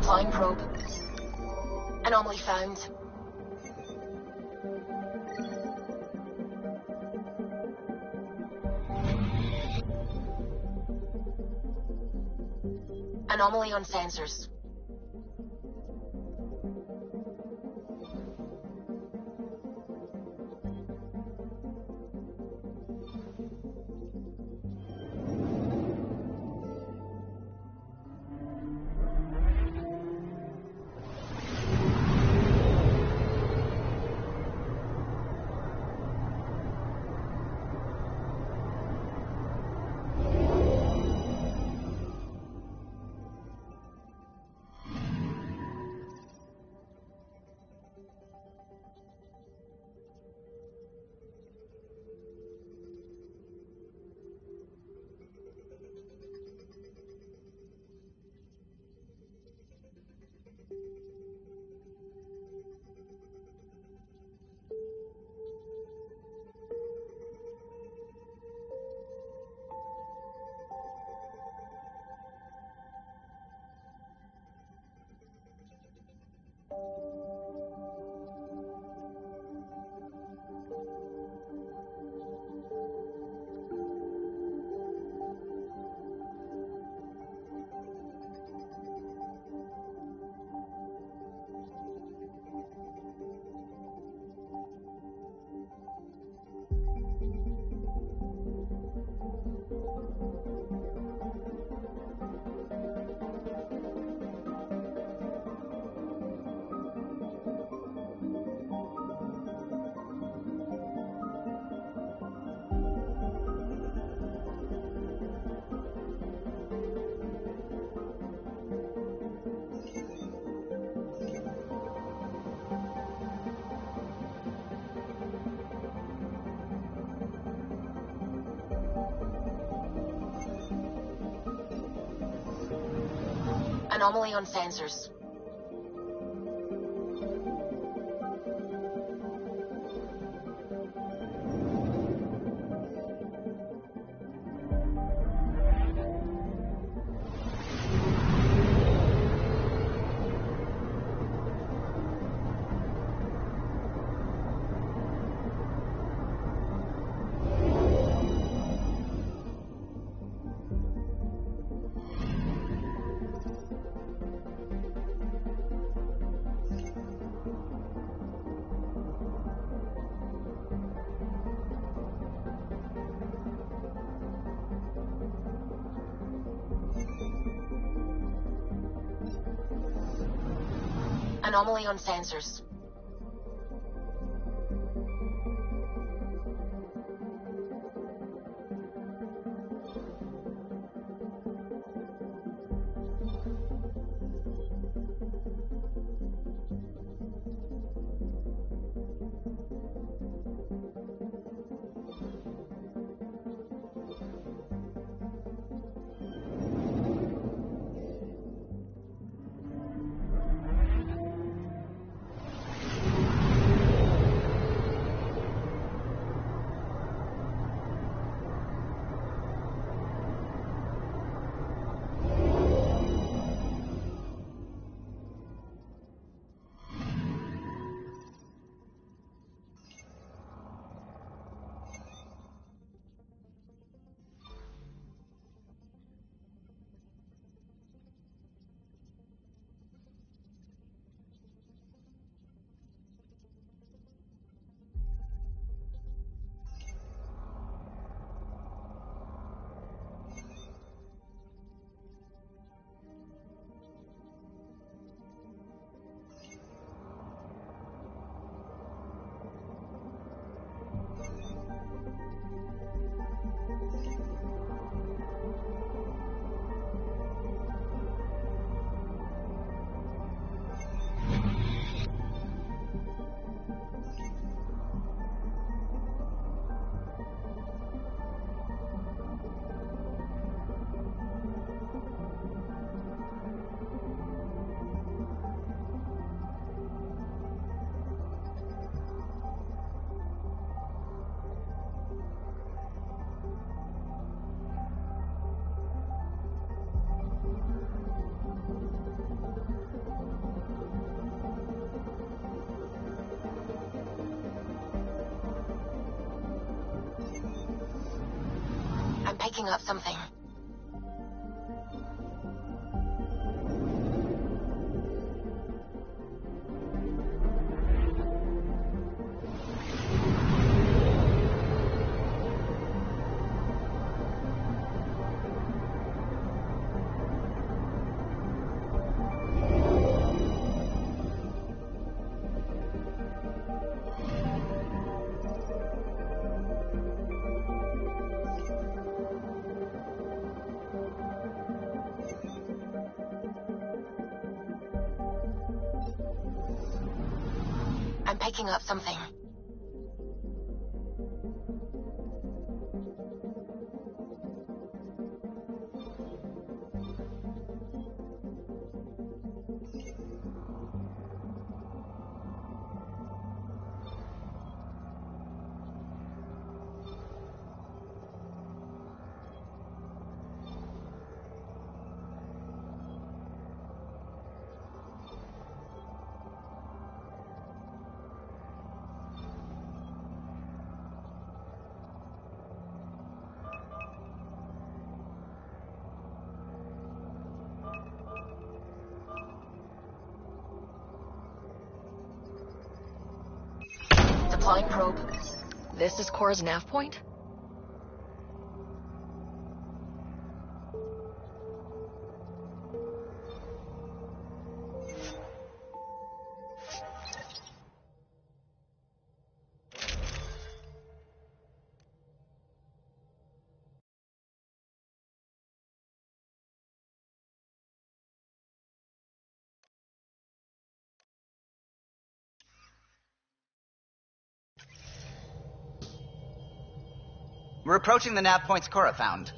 Flying probe. Anomaly found. Anomaly on sensors. Anomaly on sensors. Anomaly on sensors. picking up something. I'm picking up something. Deploying probe. This is Cora's nav point? We're approaching the nav points Cora found.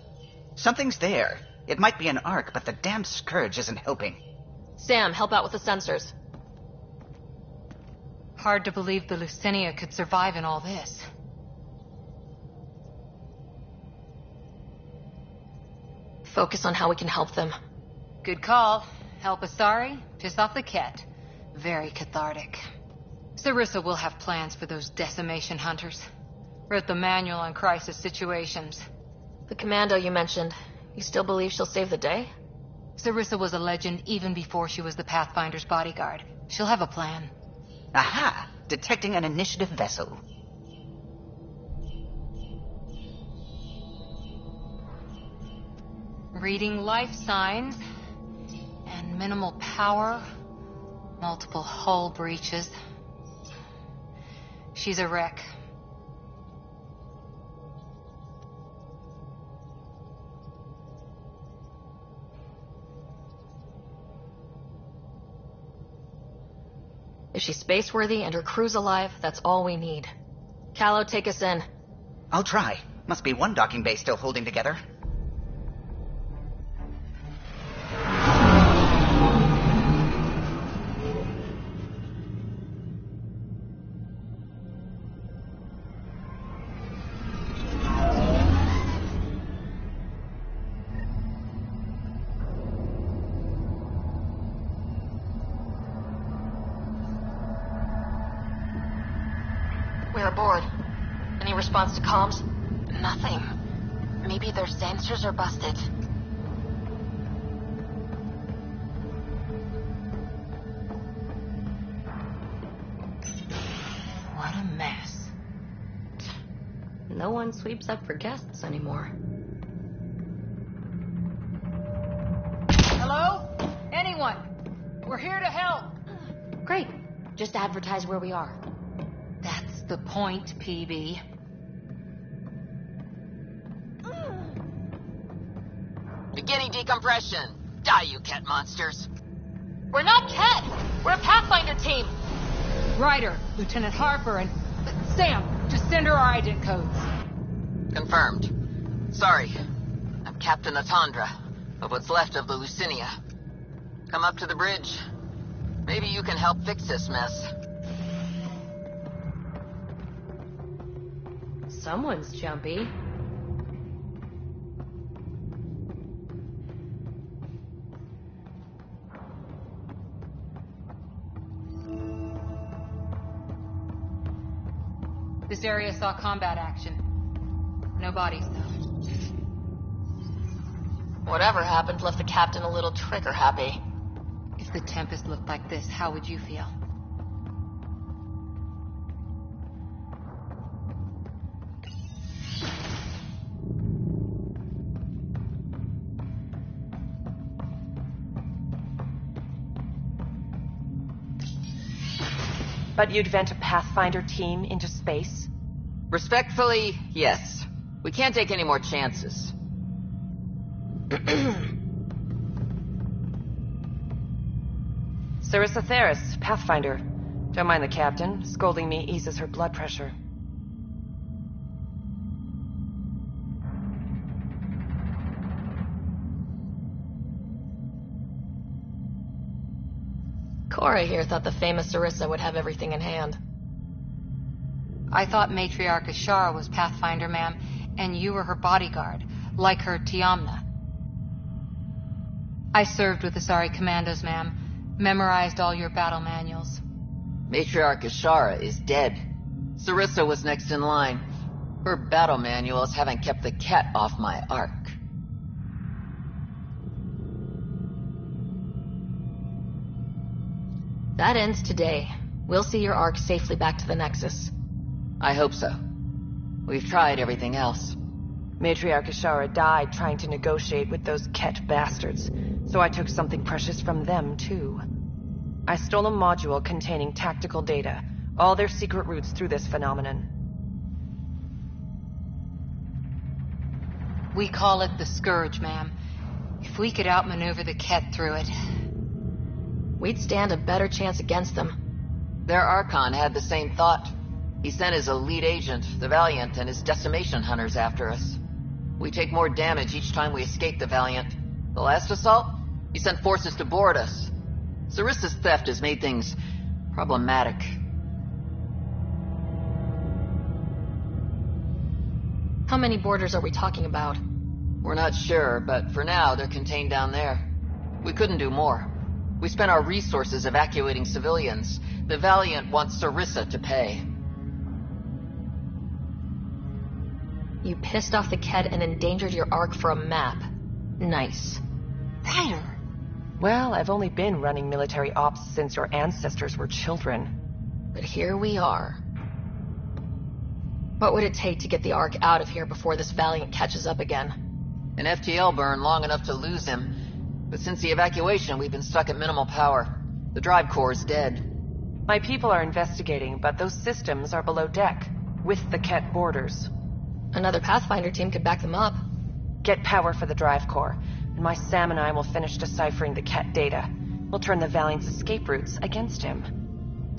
Something's there. It might be an arc, but the damn Scourge isn't helping. Sam, help out with the sensors. Hard to believe the Lucinia could survive in all this. Focus on how we can help them. Good call. Help Asari, piss off the cat. Very cathartic. Sarissa will have plans for those decimation hunters. Wrote the manual on crisis situations. The commando you mentioned, you still believe she'll save the day? Sarissa was a legend even before she was the Pathfinder's bodyguard. She'll have a plan. Aha! Detecting an initiative vessel. Reading life signs. And minimal power. Multiple hull breaches. She's a wreck. If she's space-worthy and her crew's alive, that's all we need. Callow, take us in. I'll try. Must be one docking bay still holding together. We're aboard. Any response to comms? Nothing. Maybe their sensors are busted. What a mess. No one sweeps up for guests anymore. Hello? Anyone? We're here to help. Great. Just advertise where we are. That's the point, PB. Beginning decompression. Die, you cat monsters. We're not Ket! We're a Pathfinder team! Ryder, Lieutenant Harper, and... Sam, just send her our ident codes. Confirmed. Sorry. I'm Captain Atandra, of what's left of the Lucinia. Come up to the bridge. Maybe you can help fix this mess. Someone's jumpy. This area saw combat action. No bodies, though. Whatever happened left the captain a little trigger happy. If the Tempest looked like this, how would you feel? But you'd vent a Pathfinder team into space? Respectfully, yes. We can't take any more chances. Sarissa Theris, Pathfinder. Don't mind the captain. Scolding me eases her blood pressure. Cora here thought the famous Sarissa would have everything in hand. I thought Matriarch Ashara was Pathfinder, ma'am, and you were her bodyguard, like her Tiamna. I served with the Asari commandos, ma'am. Memorized all your battle manuals. Matriarch Ashara is dead. Sarissa was next in line. Her battle manuals haven't kept the cat off my ark. That ends today. We'll see your ark safely back to the Nexus. I hope so. We've tried everything else. Matriarch Ashara died trying to negotiate with those Ket bastards, so I took something precious from them, too. I stole a module containing tactical data, all their secret routes through this phenomenon. We call it the Scourge, ma'am. If we could outmaneuver the Ket through it... We'd stand a better chance against them. Their Archon had the same thought. He sent his elite agent, the Valiant, and his decimation hunters after us. We take more damage each time we escape the Valiant. The last assault, he sent forces to board us. Sarissa's theft has made things problematic. How many boarders are we talking about? We're not sure, but for now they're contained down there. We couldn't do more. We spent our resources evacuating civilians. The Valiant wants Sarissa to pay. You pissed off the Ket and endangered your ark for a map. Nice. Ryder! Well, I've only been running military ops since your ancestors were children. But here we are. What would it take to get the ark out of here before this Valiant catches up again? An FTL burn long enough to lose him. But since the evacuation, we've been stuck at minimal power. The drive core is dead. My people are investigating, but those systems are below deck, with the Ket borders. Another Pathfinder team could back them up. Get power for the drive core, and my Sam and I will finish deciphering the Ket data. We'll turn the Valiant's escape routes against him.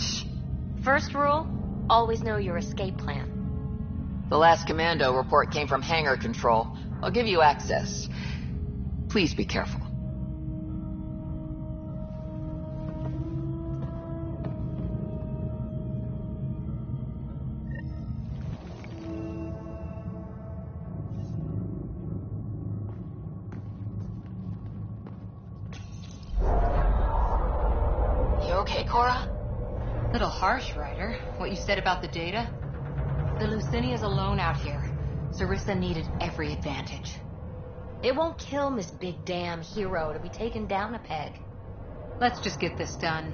First rule, always know your escape plan. The last commando report came from hangar control. I'll give you access. Please be careful. Okay, Cora? Little harsh, Ryder. What you said about the data? The Lucinia's alone out here. Sarissa needed every advantage. It won't kill Miss Big Damn Hero to be taken down a peg. Let's just get this done.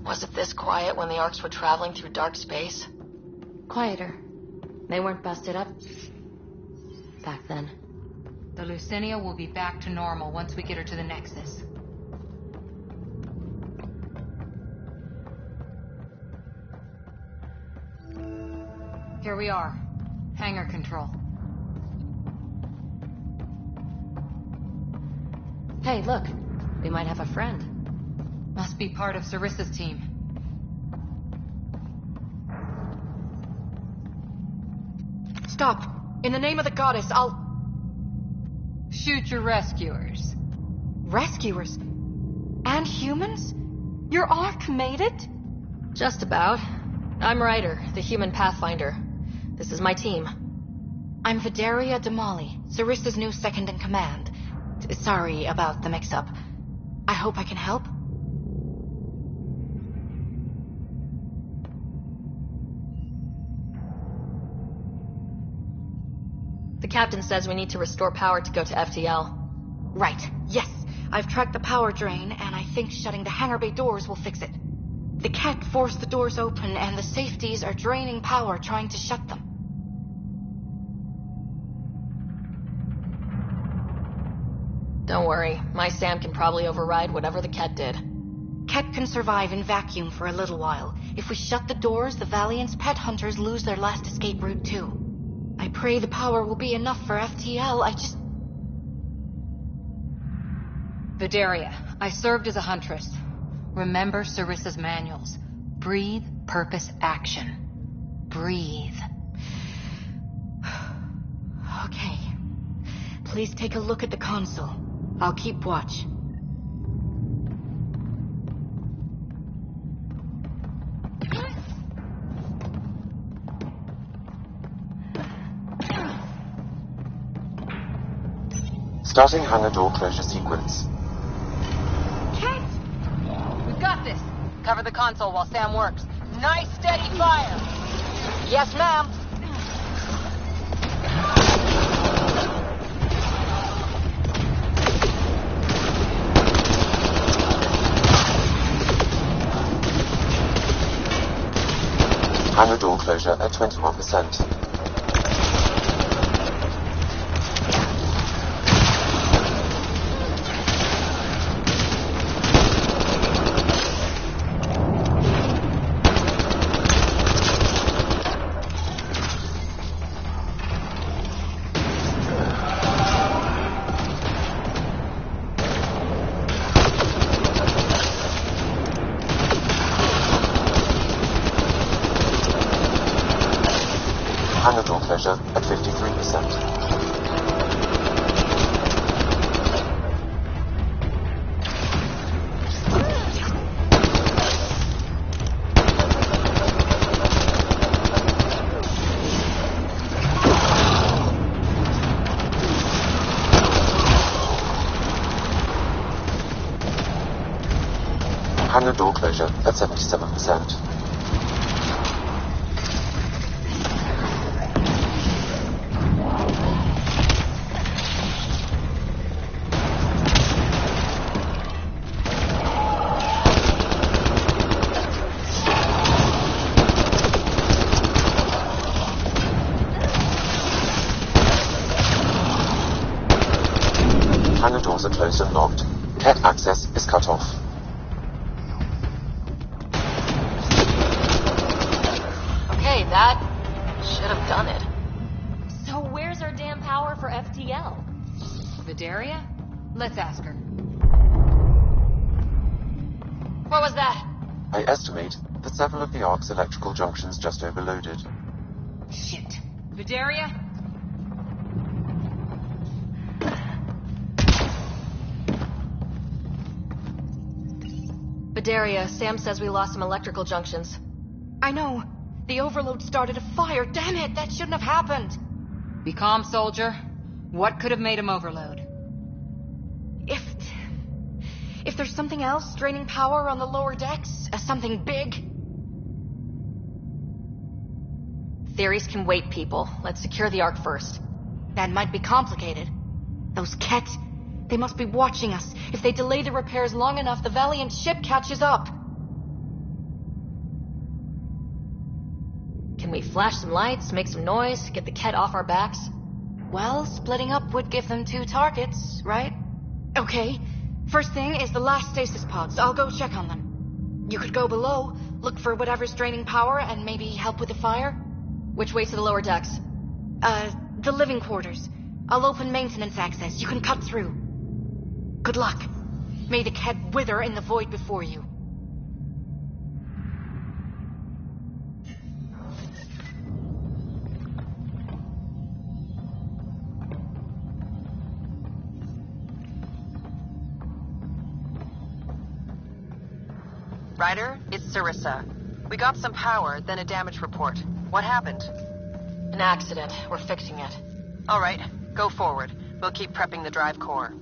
Was it this quiet when the arcs were traveling through dark space? Quieter. They weren't busted up back then. The Lucinia will be back to normal once we get her to the Nexus. Here we are. Hangar control. Hey, look. We might have a friend. Must be part of Sarissa's team. Stop! In the name of the goddess, I'll... Shoot your rescuers. Rescuers? And humans? Your ark made it? Just about. I'm Ryder, the human pathfinder. This is my team. I'm Vidaria Damali, Sarissa's new second-in-command. Sorry about the mix-up. I hope I can help. The captain says we need to restore power to go to FTL. Right, yes. I've tracked the power drain, and I think shutting the hangar bay doors will fix it. The Ket forced the doors open, and the safeties are draining power trying to shut them. Don't worry, my Sam can probably override whatever the Ket did. Ket can survive in vacuum for a little while. If we shut the doors, the Valiant's pet hunters lose their last escape route too. I pray the power will be enough for FTL, Vidaria, I served as a huntress. Remember Sarissa's manuals. Breathe, purpose, action. Breathe. Okay. Please take a look at the console. I'll keep watch. Starting hangar door closure sequence. Ket! We've got this. Cover the console while Sam works. Nice steady fire! Yes, ma'am. Hangar door closure at 21%. Hangar door closure at 53%. Hangar door closure at 77%. Hangar doors are closed and locked. Ket access is cut off. Okay, that should have done it. So where's our damn power for FTL? Vidaria? Let's ask her. What was that? I estimate that several of the Ark's electrical junctions just overloaded. Shit. Vidaria? Vidaria, Sam says we lost some electrical junctions. I know. The overload started a fire. Damn it, that shouldn't have happened. Be calm, soldier. What could have made him overload? If there's something else draining power on the lower decks, something big. Theories can wait, people. Let's secure the Ark first. That might be complicated. Those Ket, they must be watching us. If they delay the repairs long enough, the Valiant ship catches up. Can we flash some lights, make some noise, get the Ket off our backs? Well, splitting up would give them 2 targets, right? Okay. First thing is the last stasis pods. I'll go check on them. You could go below, look for whatever's draining power, and maybe help with the fire. Which way to the lower decks? The living quarters. I'll open maintenance access. You can cut through. Good luck. May the Ket wither in the void before you. Ryder, it's Sarissa. We got some power, then a damage report. What happened? An accident. We're fixing it. All right, go forward. We'll keep prepping the drive core.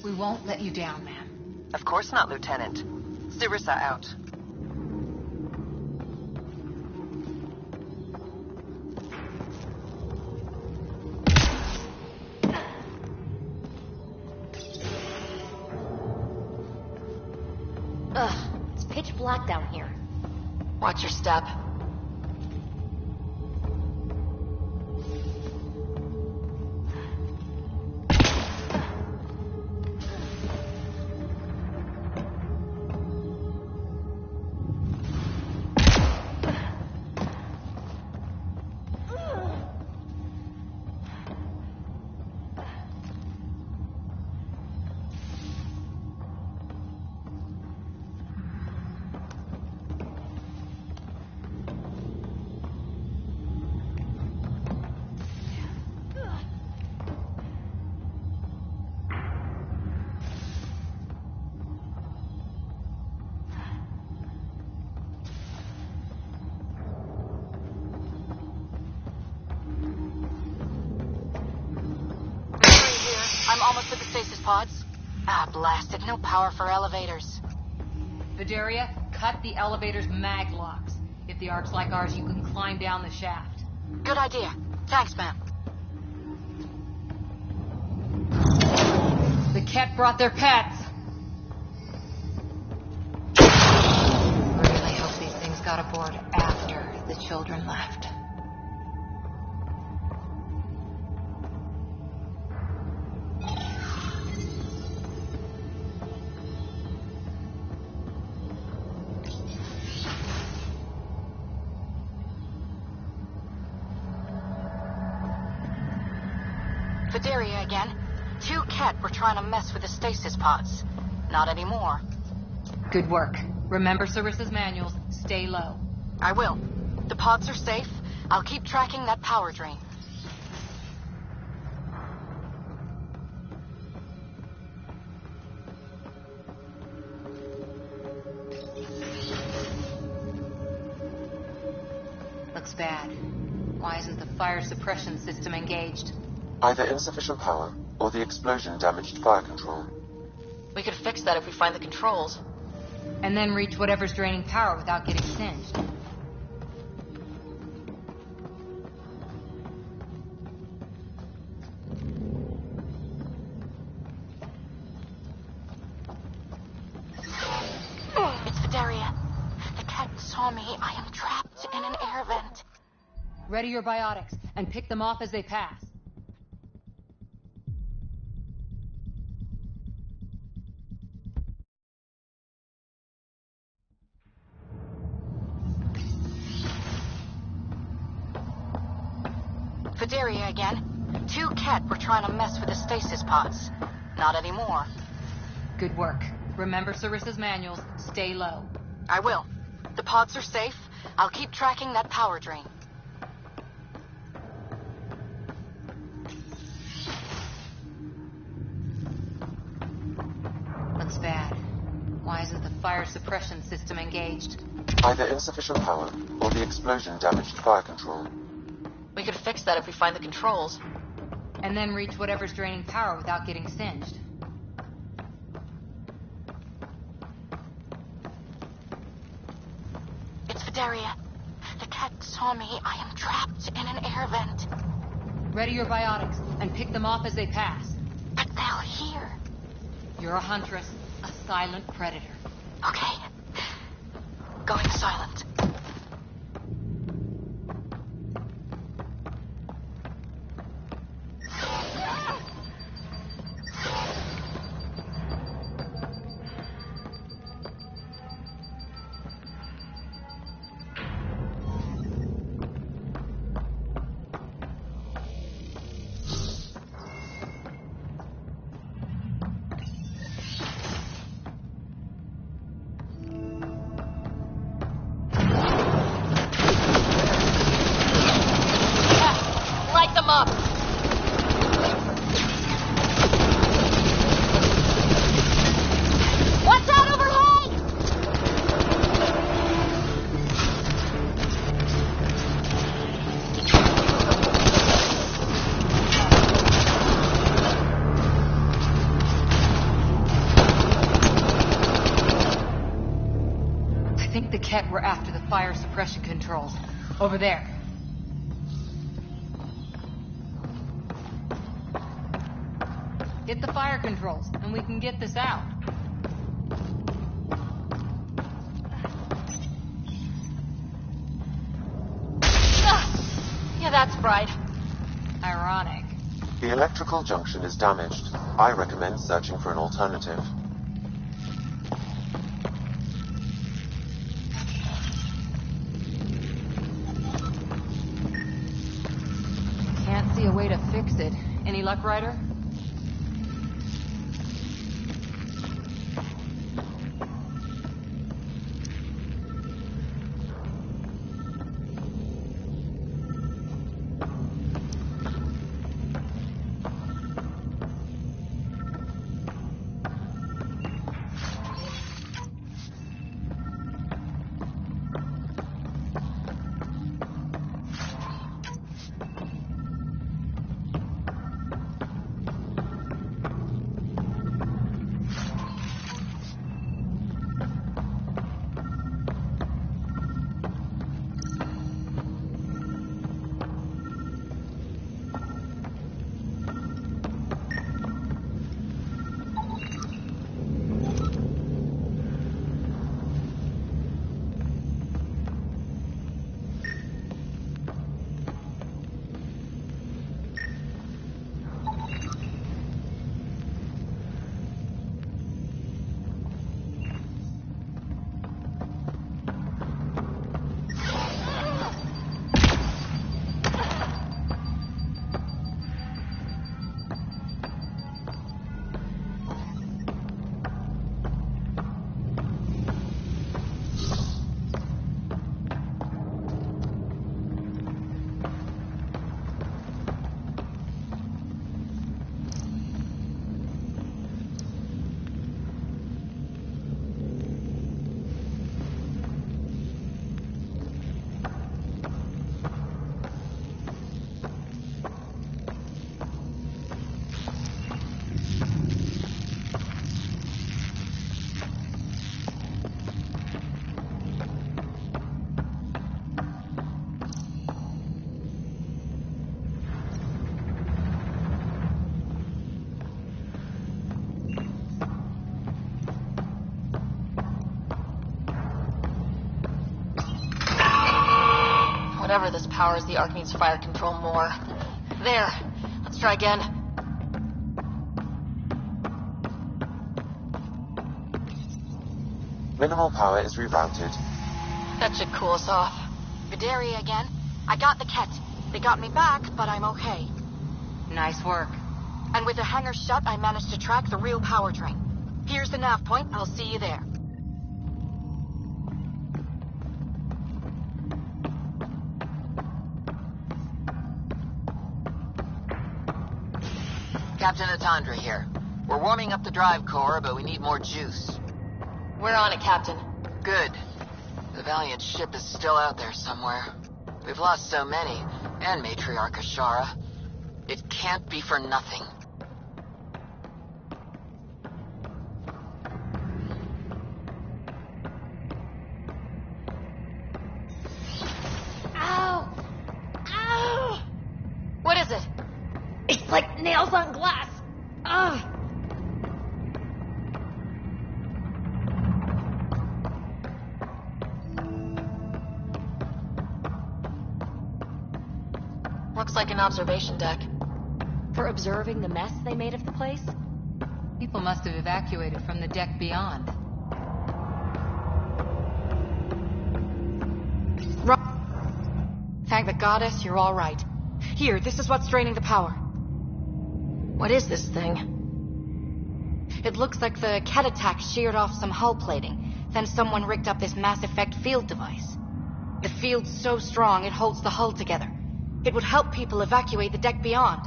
We won't let you down, ma'am. Of course not, Lieutenant. Sarissa out. Ugh, it's pitch black down here. Watch your step. I'm almost at the stasis pods. Ah, blasted. No power for elevators. Vidaria, cut the elevator's mag locks. If the Ark's like ours, you can climb down the shaft. Good idea. Thanks, ma'am. The Ket brought their pets. Really hope these things got aboard after the children left. Vidaria again. 2 Ket were trying to mess with the stasis pods. Not anymore. Good work. Remember Sarissa's manuals. Stay low. I will. The pods are safe. I'll keep tracking that power drain. Looks bad. Why isn't the fire suppression system engaged? Either insufficient power, or the explosion damaged fire control. We could fix that if we find the controls. And then reach whatever's draining power without getting singed. It's Vidaria. The Ket saw me. I am trapped in an air vent. Ready your biotics, and pick them off as they pass. Vidaria again. 2 Ket were trying to mess with the stasis pods. Not anymore. Good work. Remember Sarissa's manuals. Stay low. I will. The pods are safe. I'll keep tracking that power drain. Looks bad. Why isn't the fire suppression system engaged? Either insufficient power, or the explosion damaged fire control. We could fix that if we find the controls. And then reach whatever's draining power without getting singed. It's Vidaria. The Ket saw me. I am trapped in an air vent. Ready your biotics, and pick them off as they pass. But they'll hear. You're a huntress, a silent predator. Okay. Going silent. Light them up! Watch out overhead! fire suppression controls. Over there. Hit the fire controls, and we can get this out. Yeah, that's bright. Ironic. The electrical junction is damaged. I recommend searching for an alternative. Can't see a way to fix it. Any luck, Ryder? Whatever this powers, the Ark needs fire control more. There. Let's try again. Minimal power is rerouted. That should cool us off. Videri again. I got the Ket. They got me back, but I'm okay. Nice work. And with the hangar shut, I managed to track the real power train. Here's the nav point. I'll see you there. Captain Atandra here. We're warming up the drive core, but we need more juice. We're on it, Captain. Good. The Valiant ship is still out there somewhere. We've lost so many, and Matriarch Ashara. It can't be for nothing. Ow! Ow! What is it? It's like nails on glass. Ugh! Looks like an observation deck. For observing the mess they made of the place? People must have evacuated from the deck beyond. Thank the goddess you're all right. Here, this is what's draining the power. What is this thing? It looks like the Ket attack sheared off some hull plating. Then someone rigged up this mass effect field device. The field's so strong it holds the hull together. It would help people evacuate the deck beyond.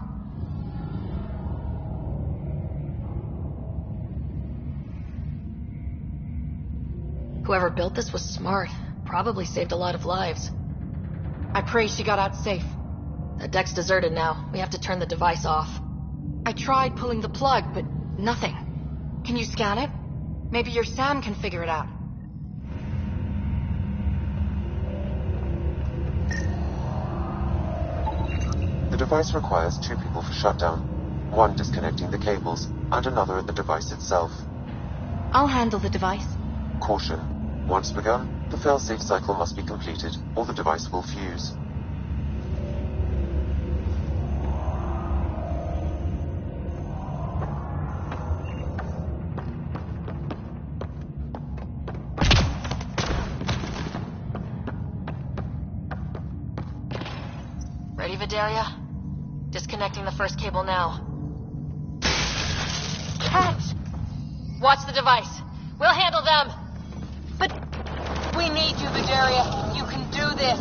Whoever built this was smart. Probably saved a lot of lives. I pray she got out safe. The deck's deserted now. We have to turn the device off. I tried pulling the plug, but nothing. Can you scan it? Maybe your Sam can figure it out. device requires 2 people for shutdown. 1 disconnecting the cables, and another at the device itself. I'll handle the device. Caution. Once begun, the failsafe cycle must be completed, or the device will fuse. Ready, Vidaria? Disconnecting the first cable now. Catch! Watch the device. We'll handle them. But we need you, Vidaria. You can do this.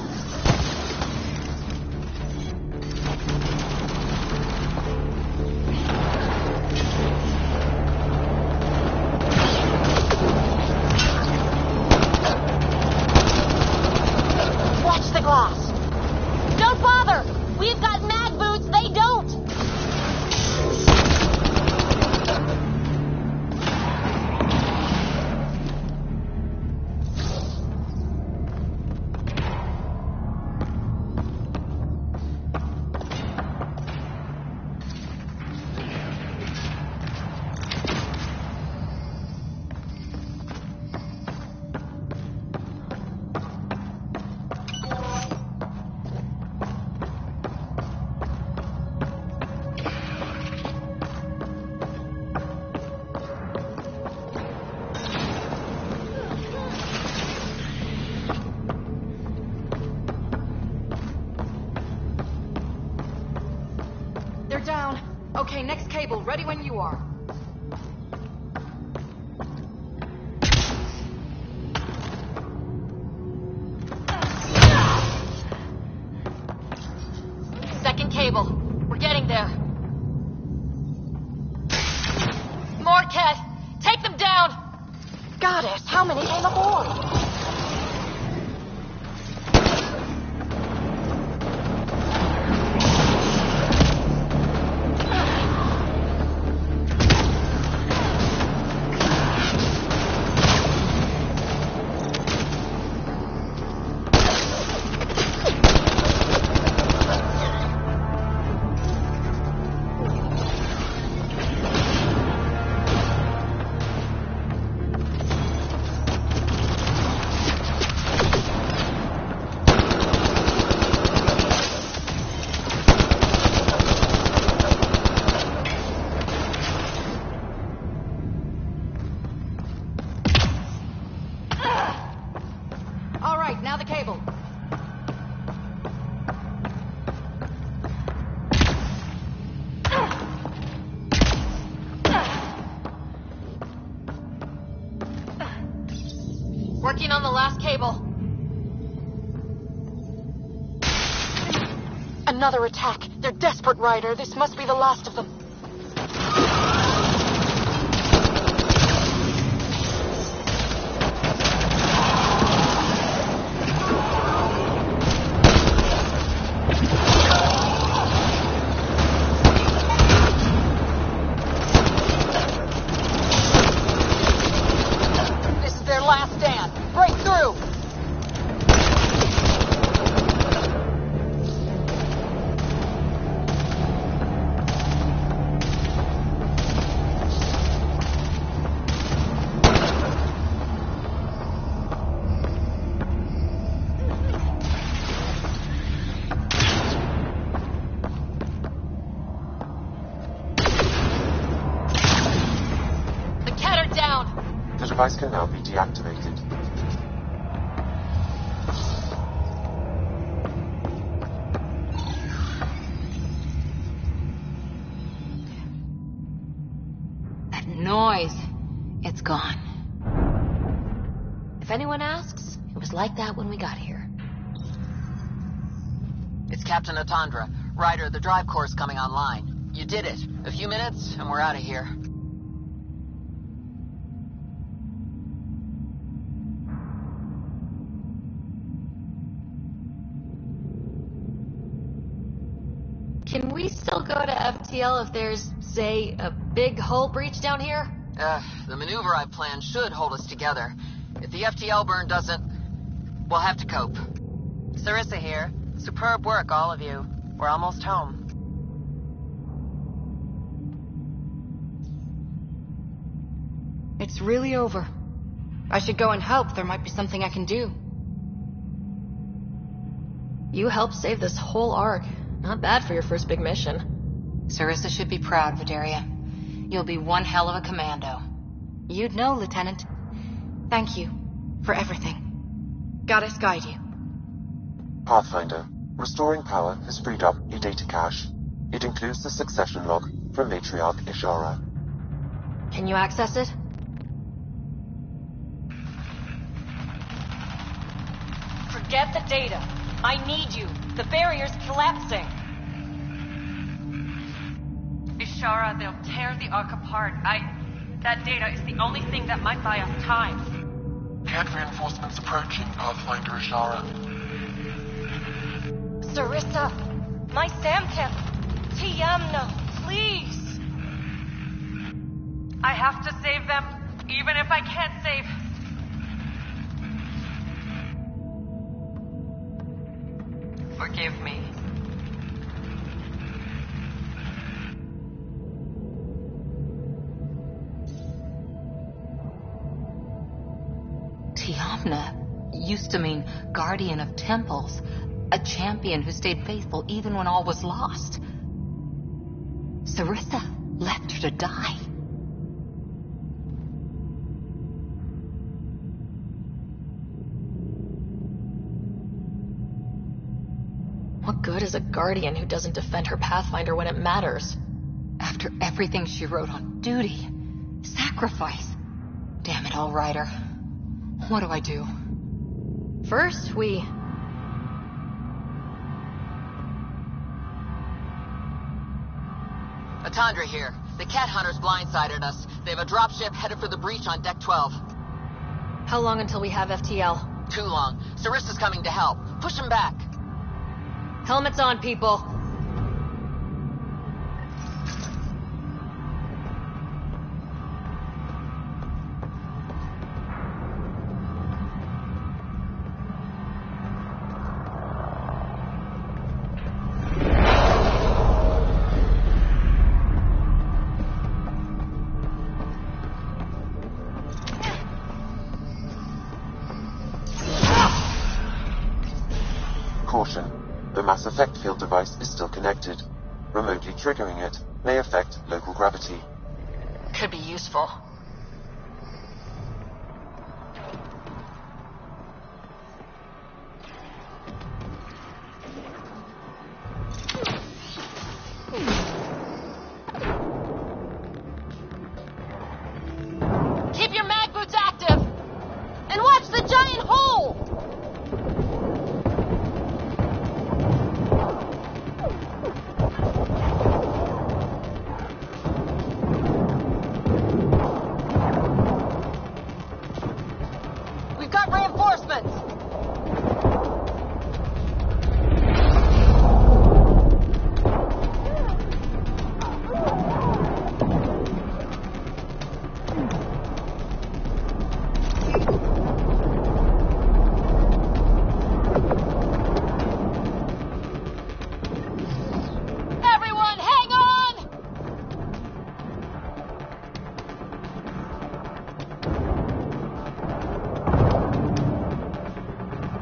Watch the glass. Don't bother! We've got mag boots, they don't! They're down. Okay, next cable, ready when you are. Second cable. We're getting there. More, Ket! Take them down! Goddess, how many came aboard? All right, now the cable. Working on the last cable. Another attack. They're desperate, Ryder. This must be the last of them. This is their last stand. Break through! The Ket are down! The device can now be deactivated. That noise. It's gone. If anyone asks, it was like that when we got here. It's Captain Atandra. Ryder, the drive core's coming online. You did it. A few minutes, and we're out of here. Can we still go to FTL if there's, say, a big hull breach down here? The maneuver I've planned should hold us together. If the FTL burn doesn't, we'll have to cope. Sarissa here. Superb work, all of you. We're almost home. It's really over. I should go and help. There might be something I can do. You helped save this whole arc. Not bad for your first big mission. Sarissa should be proud, Vidaria. You'll be one hell of a commando. You'd know, Lieutenant. Thank you for everything. Goddess guide you. Pathfinder, restoring power has freed up your data cache. It includes the succession log from Matriarch Ishara. Can you access it? Forget the data. I need you. The barrier's collapsing. Ishara, they'll tear the Ark apart. That data is the only thing that might buy us time. Cat reinforcements approaching, Pathfinder Ishara. Sarissa, my Samtep, Tiamna, please. I have to save them, even if I can't save. Forgive me. Tiamna used to mean guardian of temples, a champion who stayed faithful even when all was lost. Sarissa left her to die. What good is a guardian who doesn't defend her Pathfinder when it matters? After everything she wrote on duty, sacrifice. Damn it all, Ryder. What do I do? First, we... Atandra here. The cat hunters blindsided us. They have a dropship headed for the breach on Deck 12. How long until we have FTL? Too long. Sarissa's coming to help. Push him back. Helmets on, people. Caution. The mass effect field device is still connected. Remotely triggering it may affect local gravity. Could be useful. Keep your mag boots active! And watch the giant hole! We've got reinforcements! Everyone, hang on!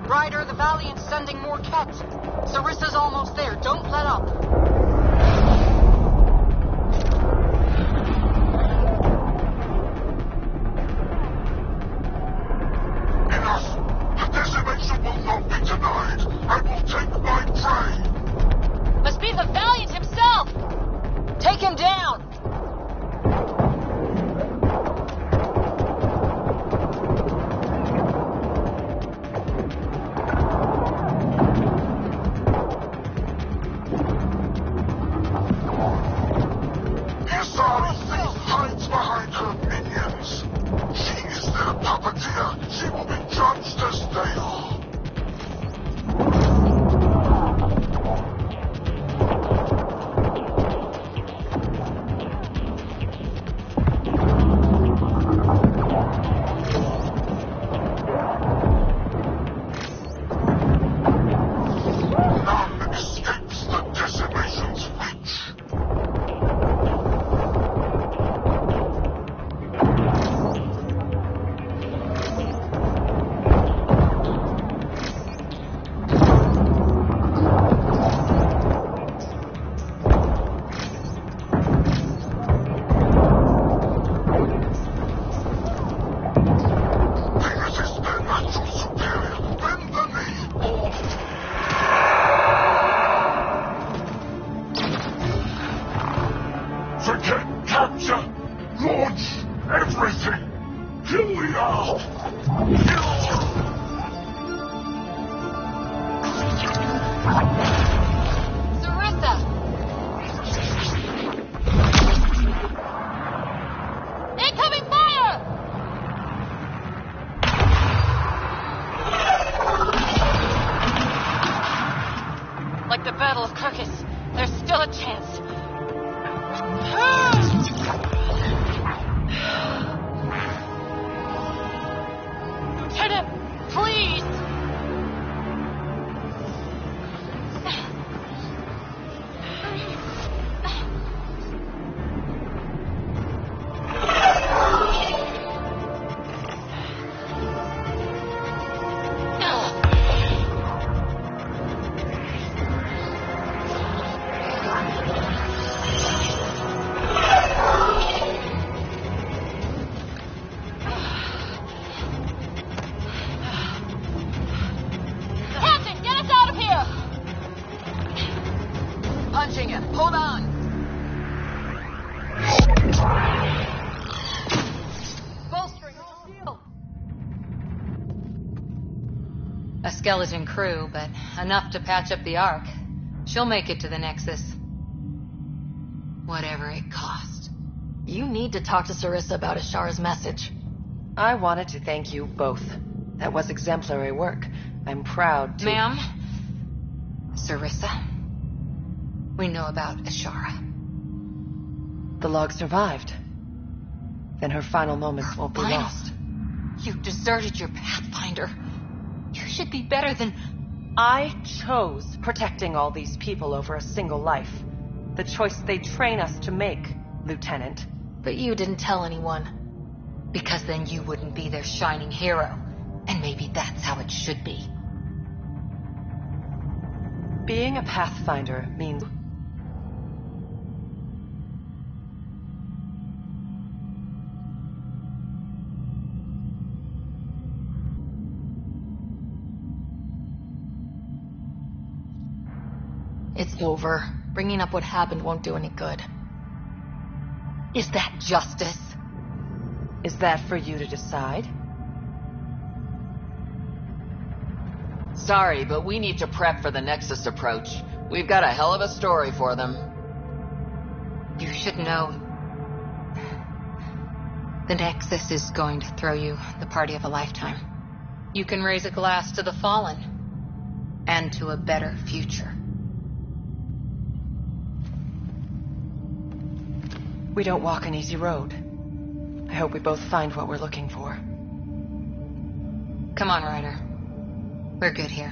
Ryder, the Valiant's sending more Kets. Sarissa's almost there. Don't let up. Enough! The decimation will not be denied! I will take my prey! Must be the Valiant himself! Take him down! like the Battle of Kirkus. There's still a chance. Lieutenant, please! Punching it. Hold on. Bolstering the shield. A skeleton crew, but enough to patch up the Ark. She'll make it to the Nexus. Whatever it costs. You need to talk to Sarissa about Ashara's message. I wanted to thank you both. That was exemplary work. I'm proud to... Ma'am? Sarissa? We know about Ashara. The log survived. Then her final moments won't be lost. You deserted your Pathfinder. You should be better than... I chose protecting all these people over a single life. The choice they train us to make, Lieutenant. But you didn't tell anyone. Because then you wouldn't be their shining hero. And maybe that's how it should be. Being a Pathfinder means... It's over. Bringing up what happened won't do any good. Is that justice? Is that for you to decide? Sorry, but we need to prep for the Nexus approach. We've got a hell of a story for them. You should know. The Nexus is going to throw you the party of a lifetime. You can raise a glass to the fallen. And to a better future. We don't walk an easy road. I hope we both find what we're looking for. Come on, Ryder. We're good here.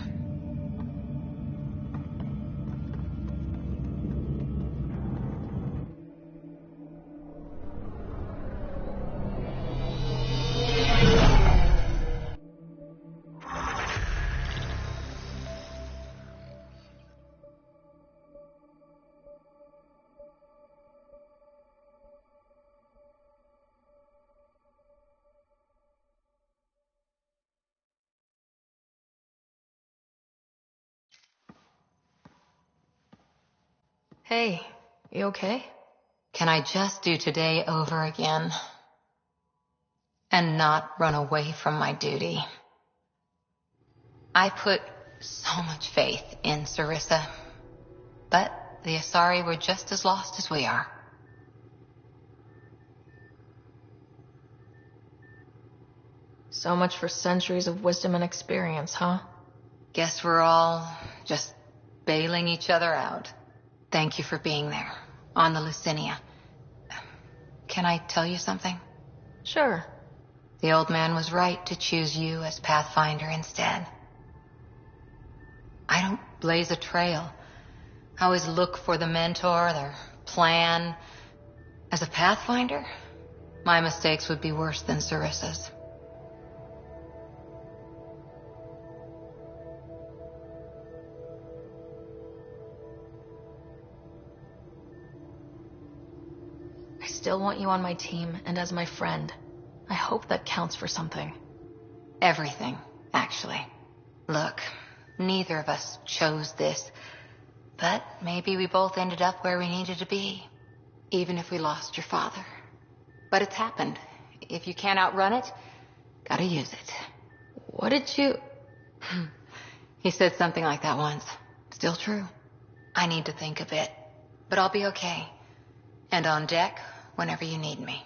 Hey, you okay? Can I just do today over again? And not run away from my duty? I put so much faith in Sarissa. But the Asari were just as lost as we are. So much for centuries of wisdom and experience, huh? Guess we're all just bailing each other out. Thank you for being there, on the Lucinia. Can I tell you something? Sure. The old man was right to choose you as Pathfinder instead. I don't blaze a trail. I always look for the mentor, their plan. As a Pathfinder, my mistakes would be worse than Sarissa's. I still want you on my team and as my friend. I hope that counts for something. Everything, actually. Look, neither of us chose this, but maybe we both ended up where we needed to be, even if we lost your father. But it's happened. If you can't outrun it, gotta use it. What did you... He said something like that once. Still true. I need to think a bit, but I'll be okay. And on deck whenever you need me.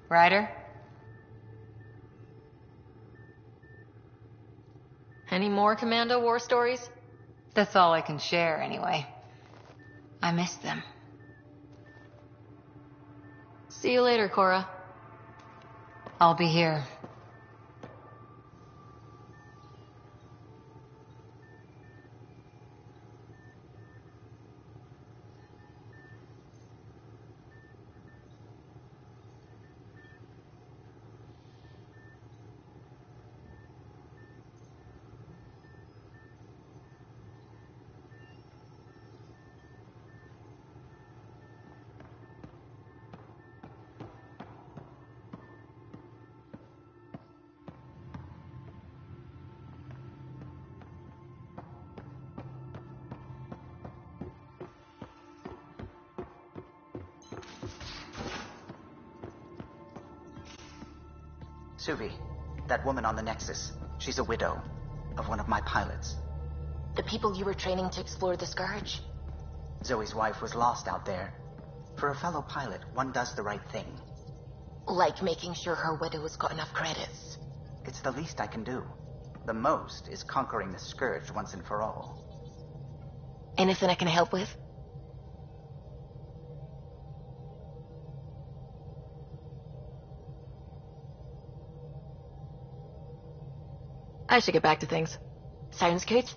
Ryder? Any more Commando war stories? That's all I can share, anyway. I miss them. See you later, Cora. I'll be here. Suvi, that woman on the Nexus, she's a widow of one of my pilots. The people you were training to explore the Scourge? Zoe's wife was lost out there. For a fellow pilot, one does the right thing. Like making sure her widow's got enough credits. It's the least I can do. The most is conquering the Scourge once and for all. Anything I can help with? I should get back to things. Sounds good?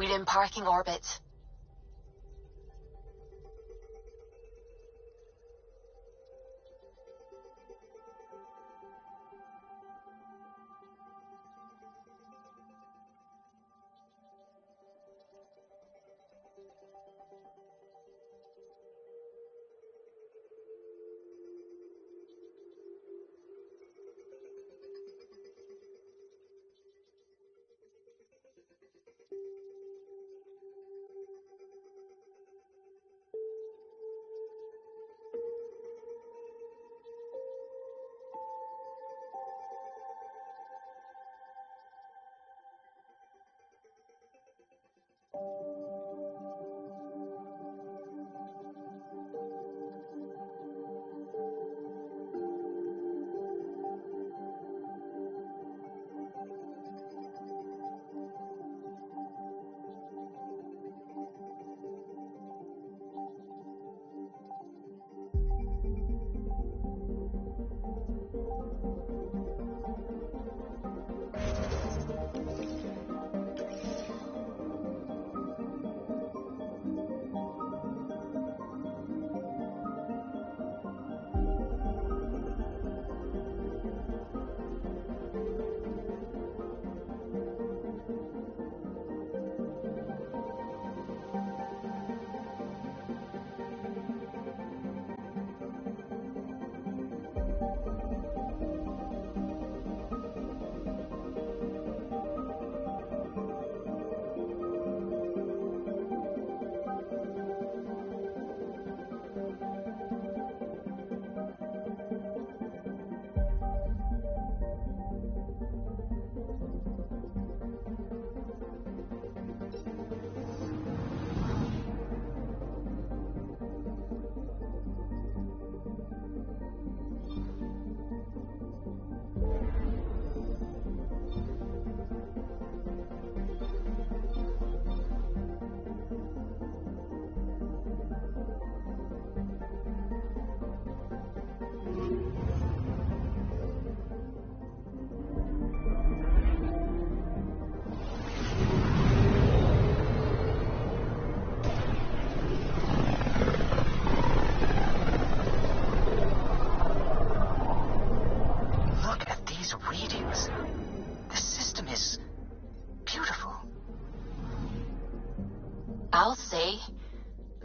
We're in parking orbit.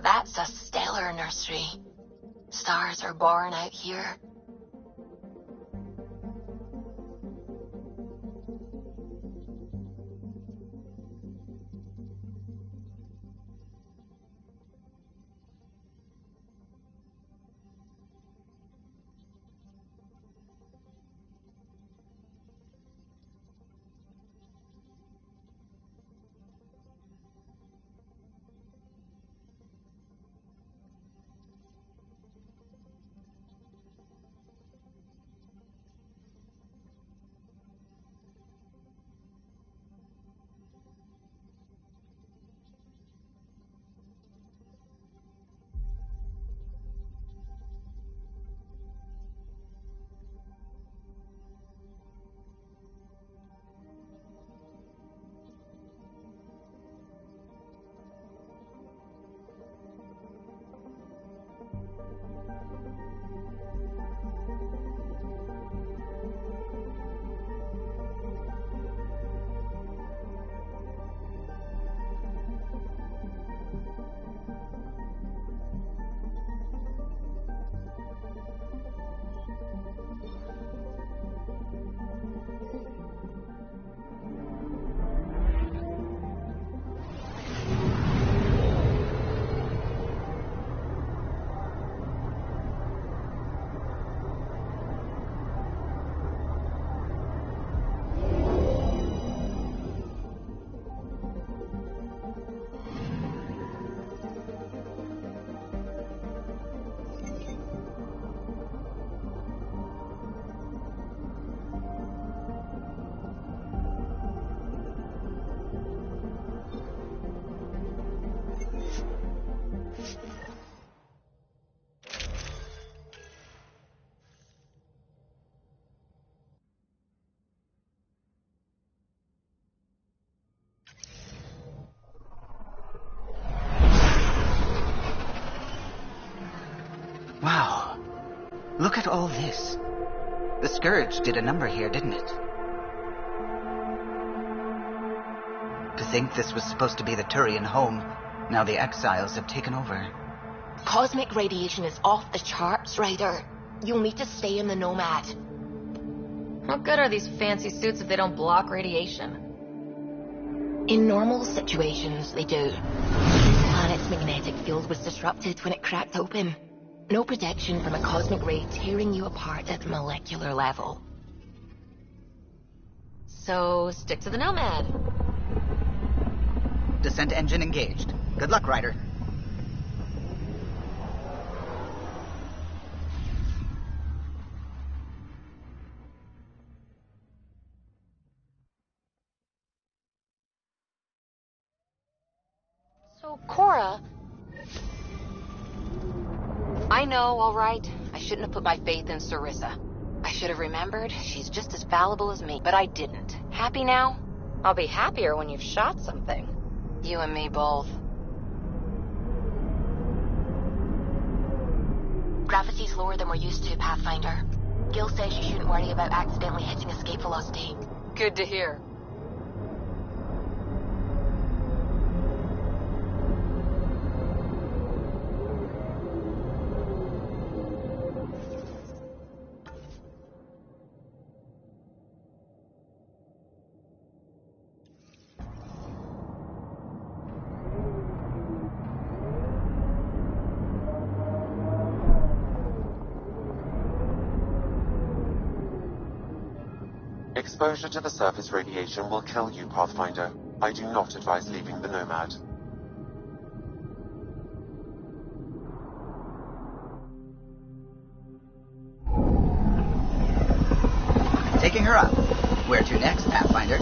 That's a stellar nursery. Stars are born out here. Wow. Look at all this. The Scourge did a number here, didn't it? To think this was supposed to be the Turian home, now the Exiles have taken over. Cosmic radiation is off the charts, Ryder. You'll need to stay in the Nomad. What good are these fancy suits if they don't block radiation? In normal situations, they do. The planet's magnetic field was disrupted when it cracked open. No protection from a cosmic ray tearing you apart at the molecular level. So, stick to the Nomad. Descent engine engaged. Good luck, Ryder. So, Cora... I know, all right. I shouldn't have put my faith in Sarissa. I should have remembered she's just as fallible as me, but I didn't. Happy now? I'll be happier when you've shot something. You and me both. Gravity's lower than we're used to, Pathfinder. Gil says you shouldn't worry about accidentally hitting escape velocity. Good to hear. Exposure to the surface radiation will kill you, Pathfinder. I do not advise leaving the Nomad. Taking her up. Where to next, Pathfinder?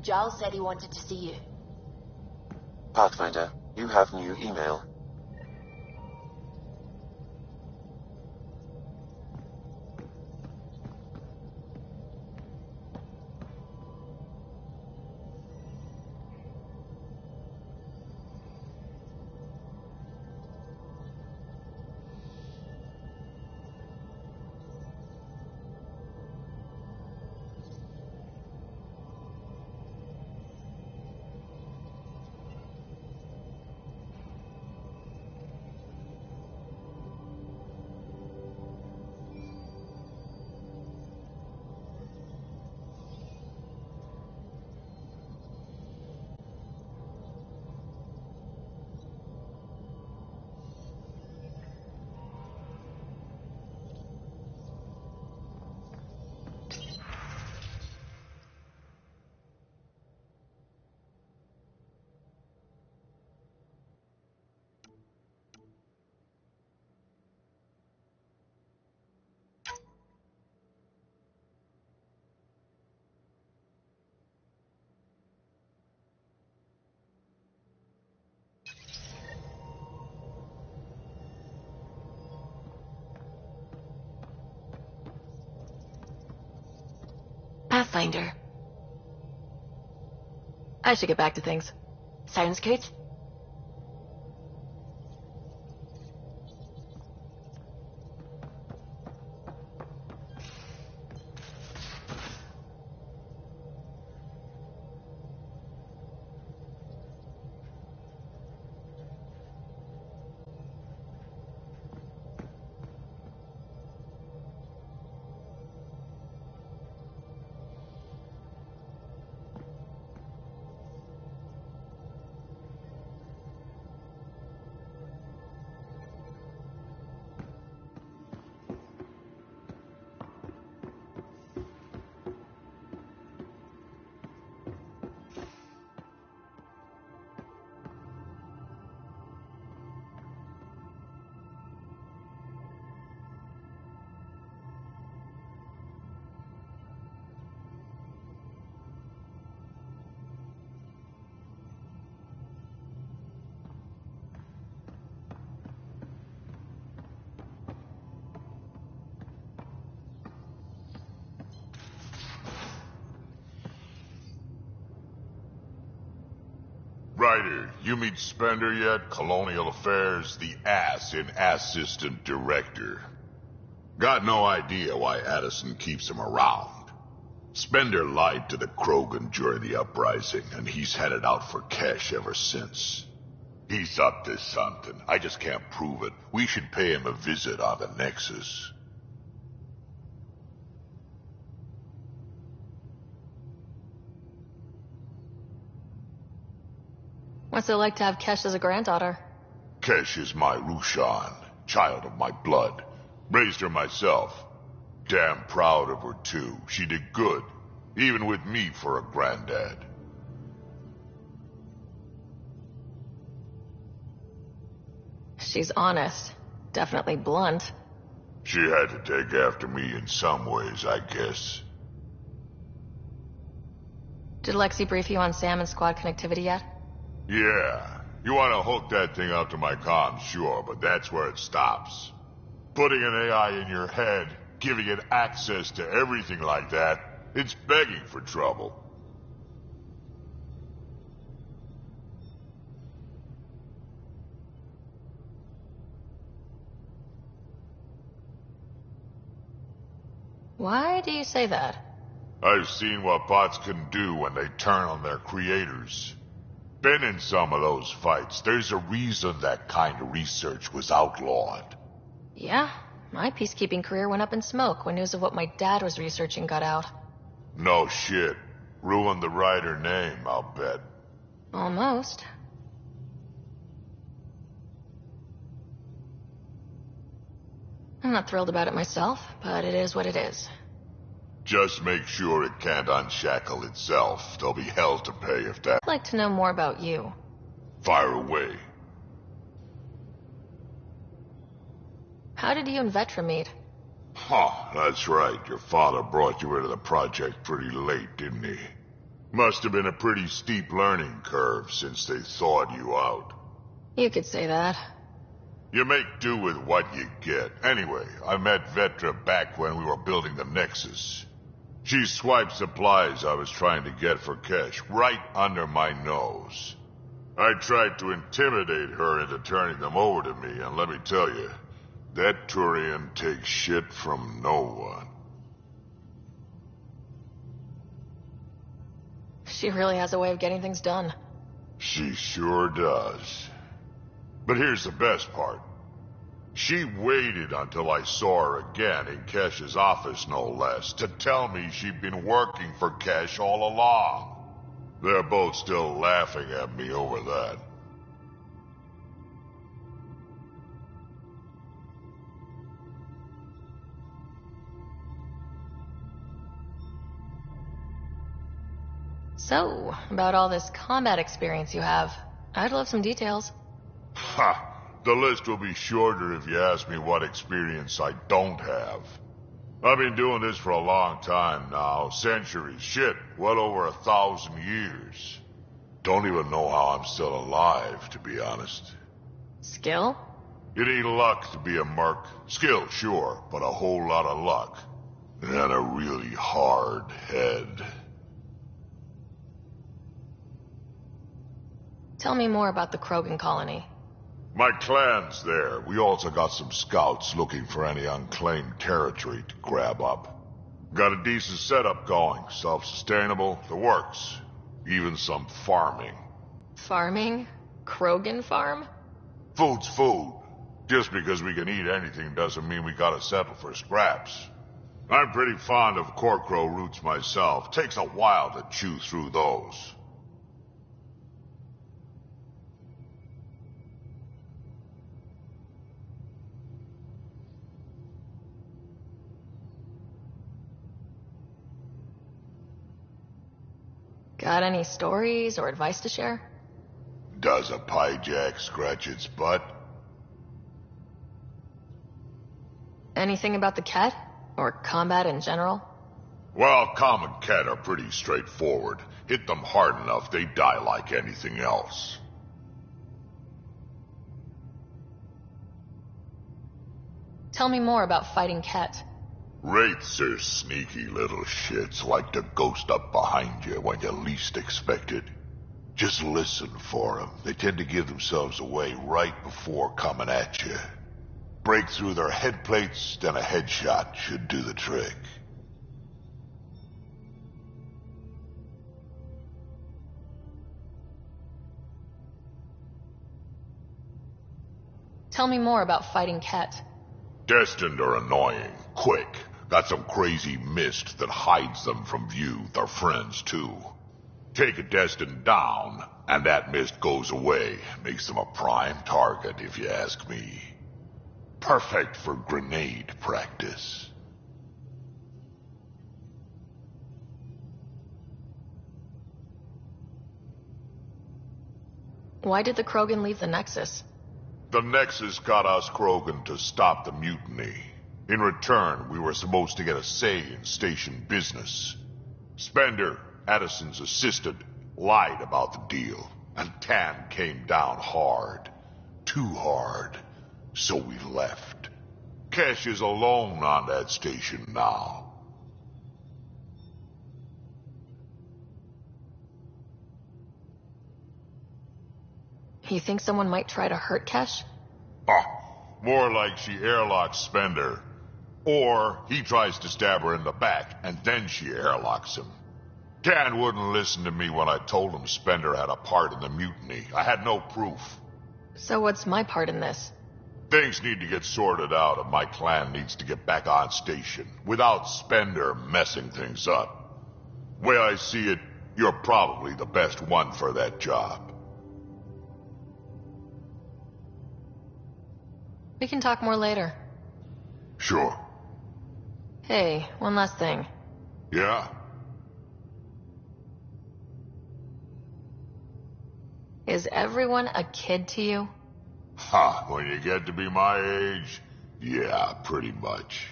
Giles said he wanted to see you. Pathfinder, you have new email. Pathfinder. I should get back to things. Sounds good? Ryder, you meet Spender yet? Colonial Affairs, the ass in Assistant Director. Got no idea why Addison keeps him around. Spender lied to the Krogan during the uprising, and he's headed out for cash ever since. He's up to something. I just can't prove it. We should pay him a visit on the Nexus. What's it like to have Kesh as a granddaughter? Kesh is my Rushan, child of my blood. Raised her myself. Damn proud of her, too. She did good, even with me for a granddad. She's honest. Definitely blunt. She had to take after me in some ways, I guess. Did Lexi brief you on Sam and squad connectivity yet? Yeah. You want to hook that thing up to my comms, sure, but that's where it stops. Putting an AI in your head, giving it access to everything like that, it's begging for trouble. Why do you say that? I've seen what bots can do when they turn on their creators. Been in some of those fights. There's a reason that kind of research was outlawed. Yeah, my peacekeeping career went up in smoke when news of what my dad was researching got out. No shit. Ruined the Ryder name, I'll bet. Almost. I'm not thrilled about it myself, but it is what it is. Just make sure it can't unshackle itself. There'll be hell to pay if that... I'd like to know more about you. Fire away. How did you and Vetra meet? Huh, that's right. Your father brought you into the project pretty late, didn't he? Must have been a pretty steep learning curve since they thawed you out. You could say that. You make do with what you get. Anyway, I met Vetra back when we were building the Nexus. She swiped supplies I was trying to get for Kesh right under my nose. I tried to intimidate her into turning them over to me, and let me tell you, that Turian takes shit from no one. She really has a way of getting things done. She sure does. But here's the best part. She waited until I saw her again in Kesh's office, no less, to tell me she'd been working for Kesh all along. They're both still laughing at me over that. So, about all this combat experience you have, I'd love some details. Ha! The list will be shorter if you ask me what experience I don't have. I've been doing this for a long time now, centuries, shit, well over 1,000 years. Don't even know how I'm still alive, to be honest. Skill? You need luck to be a merc. Skill, sure, but a whole lot of luck. And a really hard head. Tell me more about the Krogan colony. My clan's there. We also got some scouts looking for any unclaimed territory to grab up. Got a decent setup going. Self-sustainable, the works. Even some farming. Farming? Krogan farm? Food's food. Just because we can eat anything doesn't mean we gotta settle for scraps. I'm pretty fond of corkcrow roots myself. Takes a while to chew through those. Got any stories or advice to share? Does a piejack scratch its butt? Anything about the Ket? Or combat in general? Well, common cat are pretty straightforward. Hit them hard enough, they die like anything else. Tell me more about fighting Ket. Wraiths are sneaky little shits, like to ghost up behind you when you least expect it. Just listen for them. They tend to give themselves away right before coming at you. Break through their head plates, then a headshot should do the trick. Tell me more about fighting Ket. Destined are annoying, quick. Got some crazy mist that hides them from view, their friends too. Take a Destined down, and that mist goes away. Makes them a prime target, if you ask me. Perfect for grenade practice. Why did the Krogan leave the Nexus? The Nexus got us Krogan to stop the mutiny. In return, we were supposed to get a say in station business. Spender, Addison's assistant, lied about the deal, and Tan came down hard. Too hard. So we left. Kesh is alone on that station now. You think someone might try to hurt Kesh? More like she airlocks Spender. Or he tries to stab her in the back, and then she airlocks him. Tan wouldn't listen to me when I told him Spender had a part in the mutiny. I had no proof. So what's my part in this? Things need to get sorted out, and my clan needs to get back on station, without Spender messing things up. Way I see it, you're probably the best one for that job. We can talk more later. Sure. Hey, one last thing. Yeah? Is everyone a kid to you? Ha, when you get to be my age, yeah, pretty much.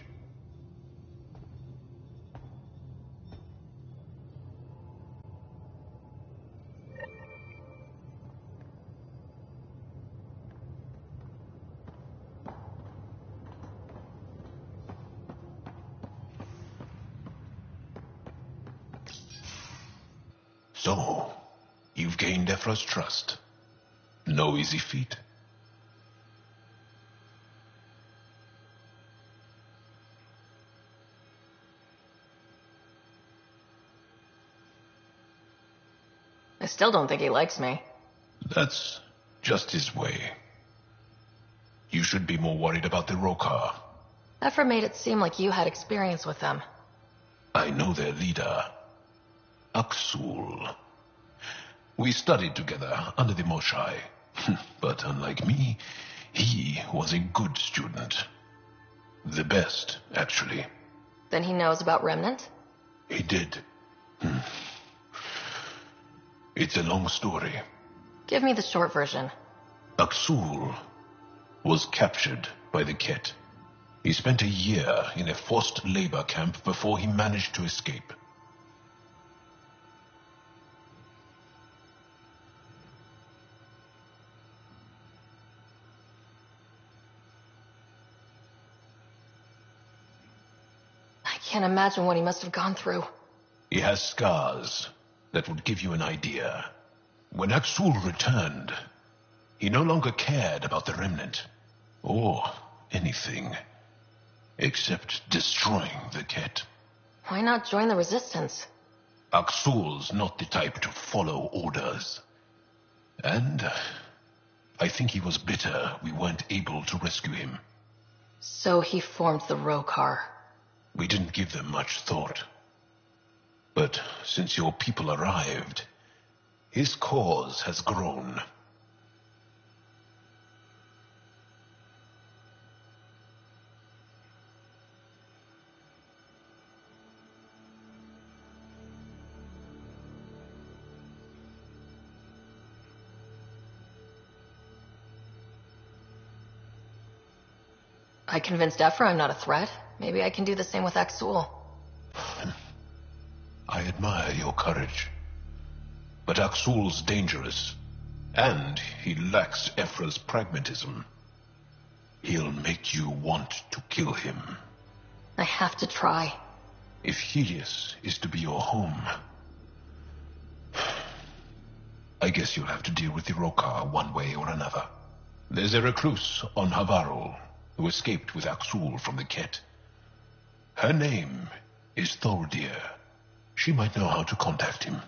So, you've gained Ephra's trust. No easy feat. I still don't think he likes me. That's just his way. You should be more worried about the Rokar. Ephra made it seem like you had experience with them. I know their leader, Aksul. We studied together under the Moshai. But unlike me, he was a good student. The best, actually. Then he knows about Remnant? He did. It's a long story. Give me the short version. Aksul was captured by the Ket. He spent a year in a forced labor camp before he managed to escape. can't imagine what he must have gone through. He has scars that would give you an idea. When Axul returned, he no longer cared about the Remnant, or anything, except destroying the Ket. Why not join the Resistance? Axul's not the type to follow orders. And I think he was bitter we weren't able to rescue him. So he formed the Rokar. We didn't give them much thought. But since your people arrived, his cause has grown. I convinced Ephra I'm not a threat. Maybe I can do the same with Axul. I admire your courage. But Axul's dangerous, and he lacks Ephra's pragmatism. He'll make you want to kill him. I have to try. If Helios is to be your home, I guess you'll have to deal with the Rokar one way or another. There's a recluse on Havarul who escaped with Axul from the Ket. Her name is Thordir. She might know how to contact him.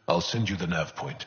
I'll send you the nav point.